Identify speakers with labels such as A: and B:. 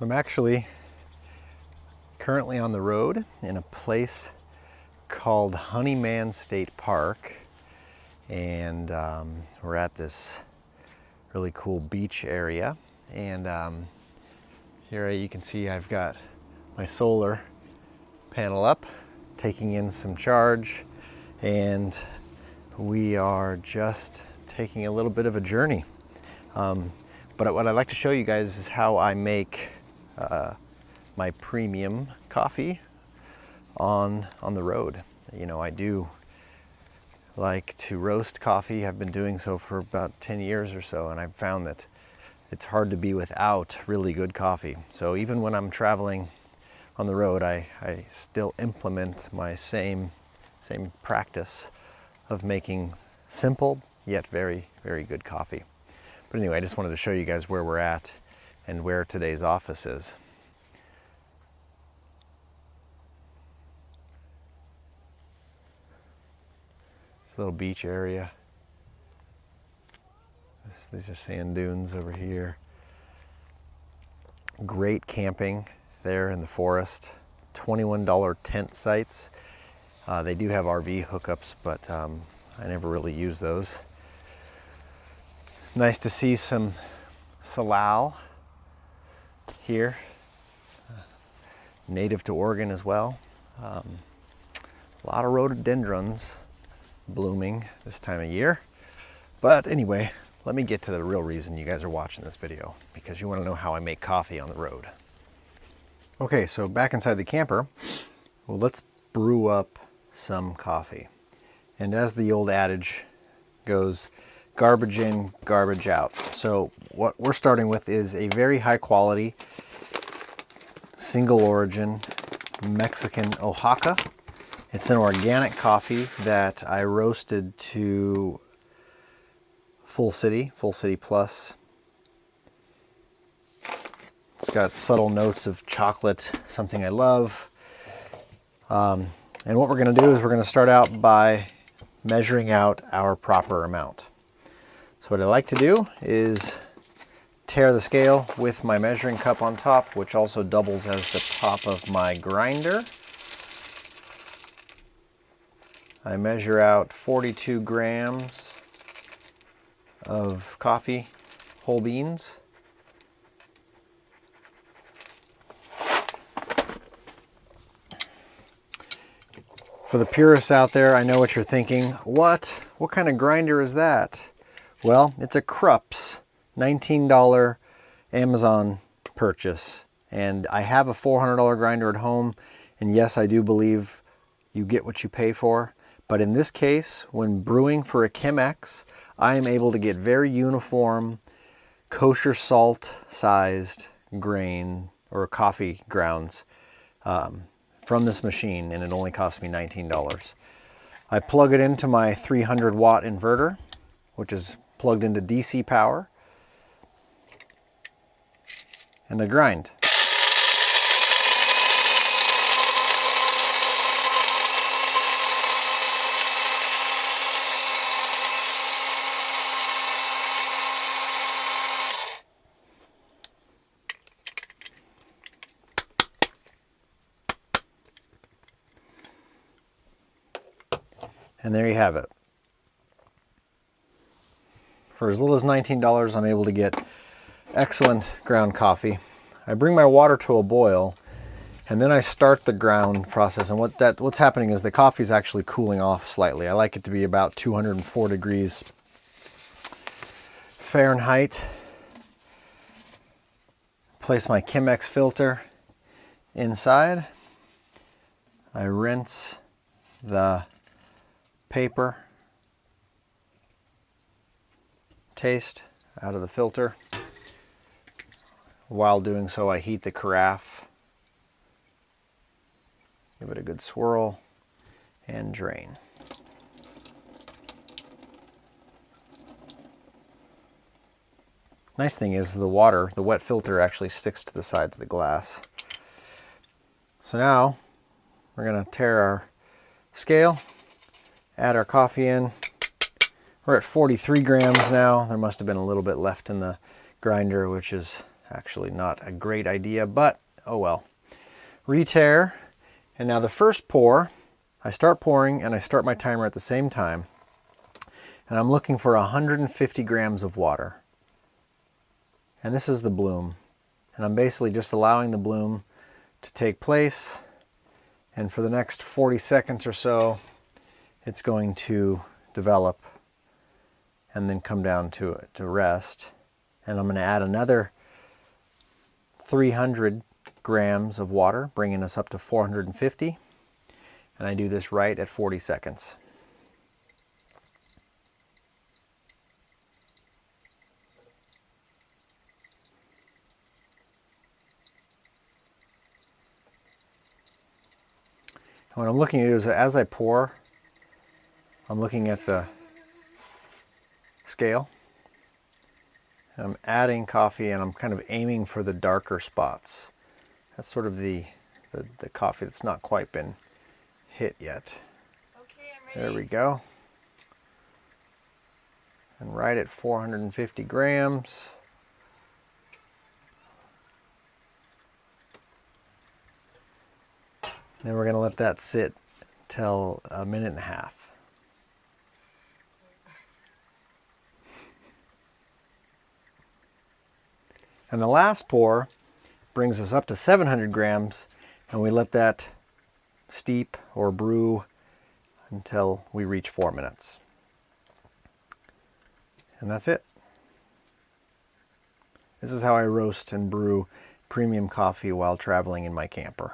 A: I'm actually currently on the road in a place called Honeyman State Park, and we're at this really cool beach area. And here you can see I've got my solar panel up, taking in some charge, and we are just taking a little bit of a journey. But what I'd like to show you guys is how I make my premium coffee on the road. You know, I do like to roast coffee. I've been doing so for about 10 years or so, and I've found that it's hard to be without really good coffee. So even when I'm traveling on the road, I still implement my same practice of making simple yet very, very good coffee. But anyway, I just wanted to show you guys where we're at and where today's office is. Little beach area. These are sand dunes over here. Great camping there in the forest. $21 tent sites. They do have RV hookups, but I never really use those. Nice to see some salal here. Native to Oregon as well. A lot of rhododendrons blooming this time of year. But anyway, let me get to the real reason you guys are watching this video, because you want to know how I make coffee on the road. Okay, so back inside the camper, well, let's brew up some coffee. And as the old adage goes, garbage in, garbage out. So what we're starting with is a very high quality, single origin Mexican Oaxaca. It's an organic coffee that I roasted to Full City Plus. It's got subtle notes of chocolate, something I love. And what we're going to do is we're going to start out by measuring out our proper amount. So what I like to do is tare the scale with my measuring cup on top, which also doubles as the top of my grinder. I measure out 42 grams of coffee, whole beans. For the purists out there, I know what you're thinking. What kind of grinder is that? Well, it's a Krups $19 Amazon purchase. And I have a $400 grinder at home. And yes, I do believe you get what you pay for. But in this case, when brewing for a Chemex, I am able to get very uniform, kosher salt sized grain or coffee grounds from this machine, and it only cost me $19. I plug it into my 300 watt inverter, which is plugged into DC power, and I grind. And there you have it. For as little as $19, I'm able to get excellent ground coffee. I bring my water to a boil, and then I start the ground process. And what's happening is the coffee is actually cooling off slightly. I like it to be about 204 degrees Fahrenheit. Place my Chemex filter inside. I rinse the paper taste out of the filter. While doing so, I heat the carafe, give it a good swirl, and drain. Nice thing is the wet filter actually sticks to the sides of the glass. So now we're going to tare our scale, add our coffee in. We're at 43 grams now. There must have been a little bit left in the grinder, which is Actually not a great idea, but oh well. Re-tare, and now the first pour, I start pouring and I start my timer at the same time. And I'm looking for 150 grams of water. And this is the bloom. And I'm basically just allowing the bloom to take place. And for the next 40 seconds or so, it's going to develop and then come down to rest. And I'm going to add another 300 grams of water, bringing us up to 450. And I do this right at 40 seconds. What I'm looking at is, as I pour, I'm looking at the scale. And I'm adding coffee and I'm kind of aiming for the darker spots. That's sort of the coffee that's not quite been hit yet.
B: Okay, I'm ready.
A: There we go. And right at 450 grams. Then we're going to let that sit till 1.5 minutes. And the last pour brings us up to 700 grams, and we let that steep or brew until we reach 4 minutes. And that's it. This is how I roast and brew premium coffee while traveling in my camper.